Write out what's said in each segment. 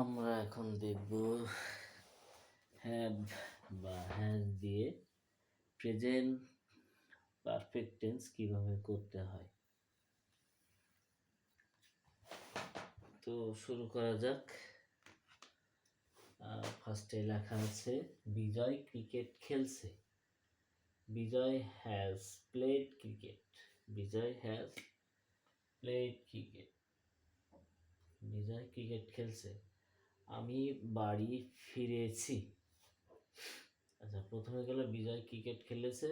আমরা এখন দেখব হ্যাভ বা হ্যাজ দিয়ে প্রেজেন্ট পারফেক্ট টেন্স কিভাবে করতে হয়। তো শুরু করা যাক। ফার্স্টে লেখা আছে বিজয় ক্রিকেট খেলছে। Vijay has played cricket. Vijay has played cricket. Vijay cricket খেলছে। আমি বাড়ি ফিরেছি। আচ্ছা, প্রথমে গেল বিজয় ক্রিকেট খেলেছে,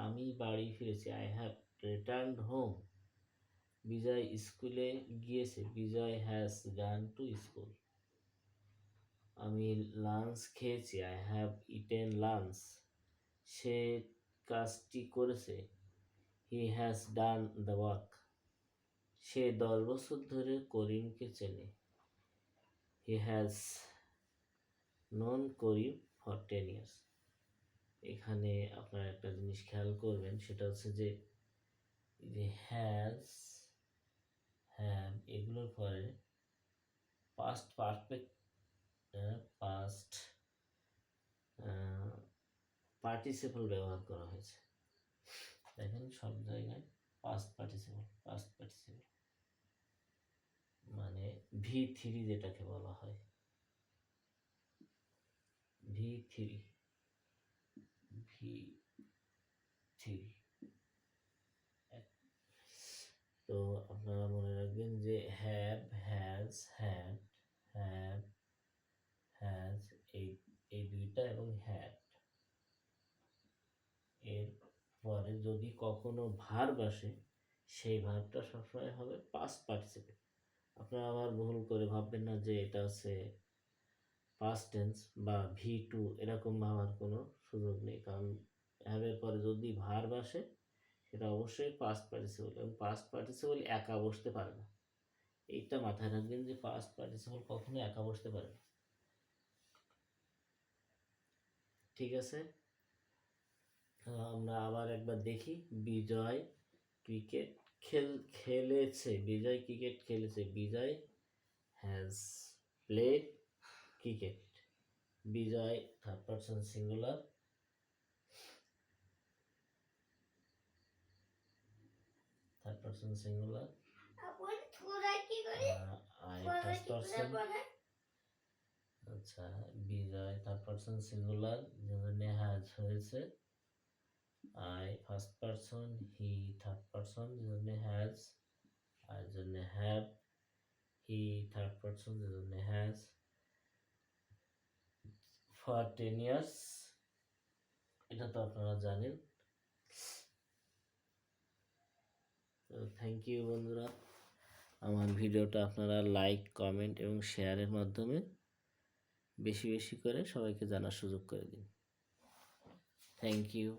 আমি বাড়ি ফিরেছি। I have returned home. Vijay স্কুলে গিয়েছে। Vijay has gone to school. আমি লাঞ্চ খেয়েছি। I have eaten lunch. সে কাজটি করেছে। He has done the work. সে 10 বছর ধরে করিমকে চেনে। He has known Karim for 10 years। এখানে আপনারা একটা জিনিস খেয়াল করবেন, সেটা হচ্ছে যে হ্যাজ, হ্যাভ এগুলোর পরে পাস্ট পারফেক্ট, পাস্ট পার্টিসিপল ব্যবহার করা হয়েছে। দেখেন সব জায়গায় পাস্ট পার্টিসিপল মানে V3 যেটাকে বলা হয়, V3 তো আপনারা মনে রাখবেন যে হ্যাভ, হ্যাজ, হ্যাজ এই দুইটা এবং হ্যাড, এর পরে যদি কখনো ভার্ব আসে সেই ভার্বটা সবসময় হবে পাস্ট পার্টিসিপল। আপনারা আবার ভুল করে ভাববেন না যে এটা হচ্ছে পাস্ট টেন্স বা V2 এরকম ভাবার কোনো সুযোগ নেই, কারণ হ্যাভের পরে যদি ভার্ব আসে সেটা অবশ্যই পাস্ট পার্টিসিপল, এবং পাস্ট পার্টিসিপল একা বসতে পারে না। এইটা মাথায় রাখবেন যে পাস্ট পার্টিসিপল কখনো একা বসতে পারে না। ঠিক আছে, আমরা আবার একবার দেখি। বিজয় ক্রিকেট খেলেছে। বিজয় ক্রিকেট খেলেছে। Vijay has played cricket. Vijay third person singular. I first person. আচ্ছা, বিজয় থার্ড পারসন সিঙ্গুলার, যেখানে হ্যাজ হয়েছে। I first person, he third person, যেখানে হ্যাজ, আর জন্য হ্যাভ। হি থার্ড পারসন, যেখানে হ্যাজ। ফর 10 years, এটা তো আপনারা জানেন। তো থ্যাংক ইউ বন্ধুরা। আমার ভিডিওটা আপনারা লাইক, কমেন্ট এবং শেয়ারের মাধ্যমে বেশি বেশি করে সবাইকে জানার সুযোগ করে দিন। Thank you.